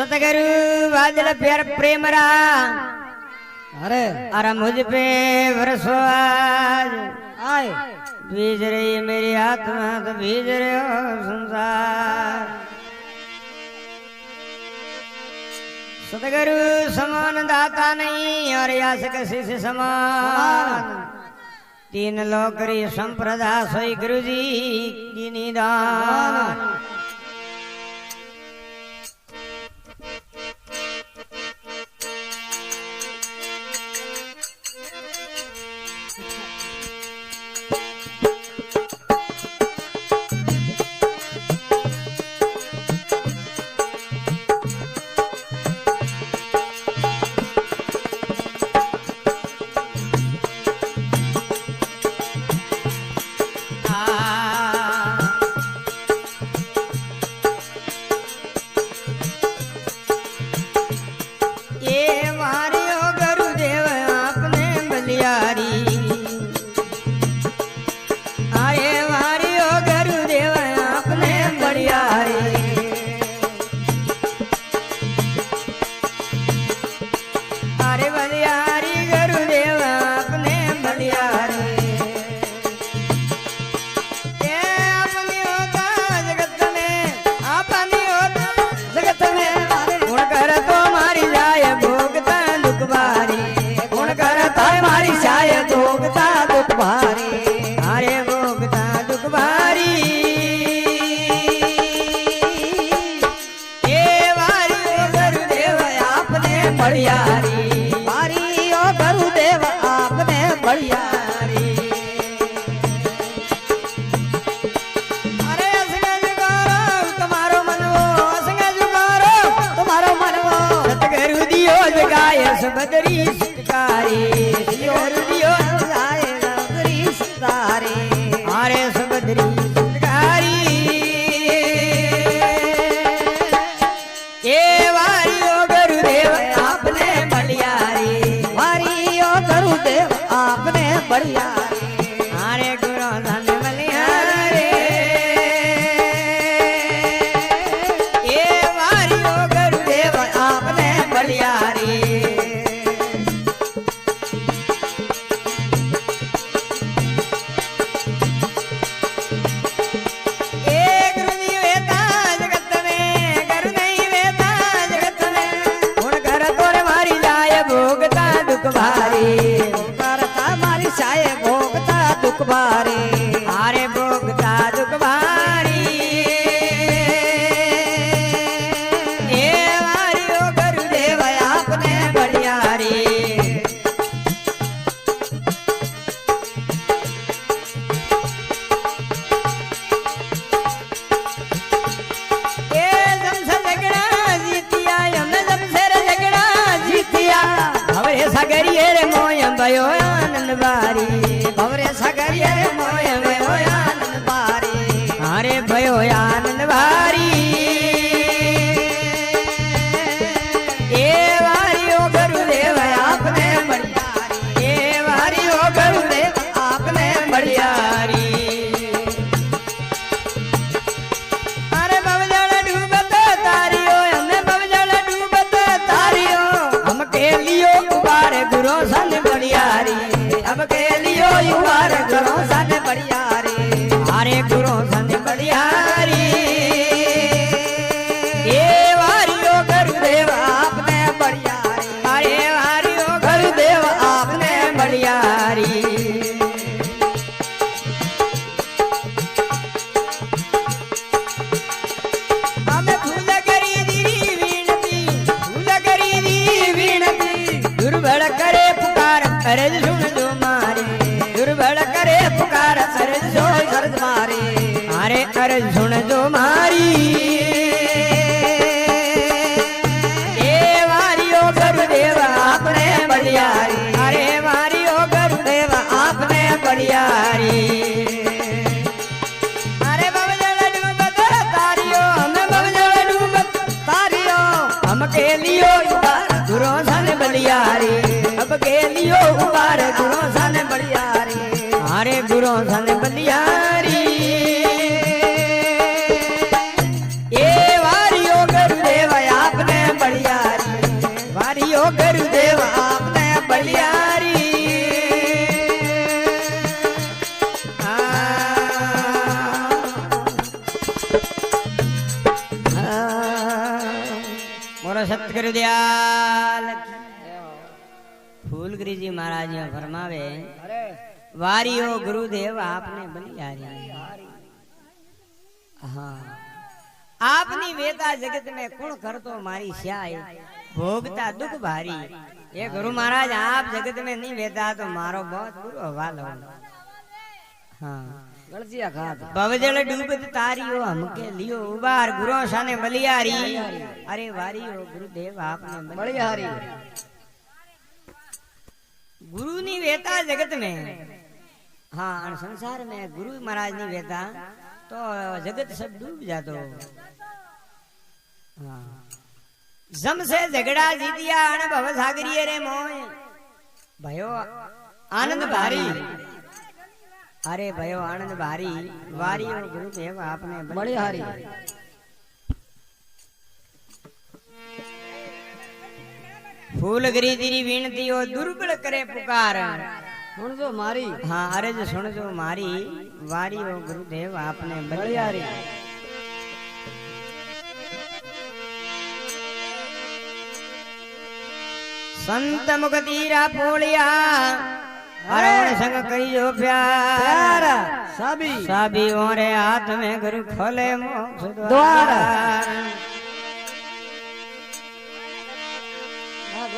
सतगुरु बादल प्यार प्रेम रा अरे मुझ पे बरसो आज आए बीज रही मेरी आत्मा तो बीज रहे हो संसार। सतगुरु समान दाता नहीं और यास किसी से समान। तीन लोकरी संप्रदा सोई गुरु जी की निदान। बदरी सिकारी दियो जाए बदरी सितारे आरे सबदरी सिकारी ये वारियो गुरुदेव आपने बलियारी वारियो गुरुदेव आपने बलियारी आरे गुरु धन बलियारे ये वारियो गुरुदेव आपने बलियारी। आरे भोगता दुख भारी ये वारियो गुरुदेव आपने बलियारी। ये जमसे झगड़ा जीतिया हमने जमसे झगड़ा जीतिया भवरे सागरिये रे मोय भयो आनंद बारी भवरे सागरिये रे मोय भयो आनंद बारी अरे भयो आनंद बारी ये वारियो गुरुदेव आपने बलियारी ये वारियो गुरुदेव आपने बलियारी। अरे बवजल डूबत तारियो हमने बवजल डूबत तारियो हम के लियो उबार गुरु सन बलियारी अब के लियो उबार गुरु सन बलियारी अरे गुरु सन बलियारी ये वारियो गुरुदेव आपने बलियारी अरे वारियो गुरुदेव आपने बलियारी। हमें फूल करी दी विनती फूल करी दी विनती दुर्बल करे पुकार अर्ज सुन जो मारे दुर्बल करे पुकार अर्ज जो अर्ज मारे अरे अर्ज सुन जो मारी ये वारियो गुरुदेव आपने बलियारी अरे वारियो गुरुदेव आपने बलियारी। अरे बवजल डूबत तारियो हमें बवजल डूबत तारियो हम के लियो उबार गुरु सन बलियारी अब के लियो उबार गुरु सन बलियारी अरे गुरु सन बलियारी। ये वारियो गुरुदेव आपने कर दयाल फूलगिरी जी महाराज फरमावे वारियो गुरुदेव आपने बलिहारी हाँ आपनी वेता जगत में कुण करतो मारी श्याय भोगता दुख भारी ये गुरु महाराज आप जगत में नहीं वेता तो मारो बहुत बुरो हवाल हो हाँ बवजल डूबत तारियो हमके लियो उबार गुरु शाने बलियारी अरे वारियो गुरुदेव आपने बलिहारी गुरु नी वेता जगत में हाँ संसार में गुरु महाराज नी वेता तो जगत सब डूब जातो हाँ जम से झगड़ा जीतिया अण भव सागरिये रे मोय भयो आनंद भारी अरे भयो आनंद भारी वारियो गुरुदेव आपने बलिहारी फूलगिरी तेरी विनती हो दुर्बल करे पुकार सुन जो मारी हाँ अरे जो सुन जो मारी वारियो गुरुदेव आपने बलिहारी संत मुक्तिरा पोलिया अरे संग करियो प्यार साबी ओरे हाथ में गुरु खोले मोक्ष द्वार हाँ,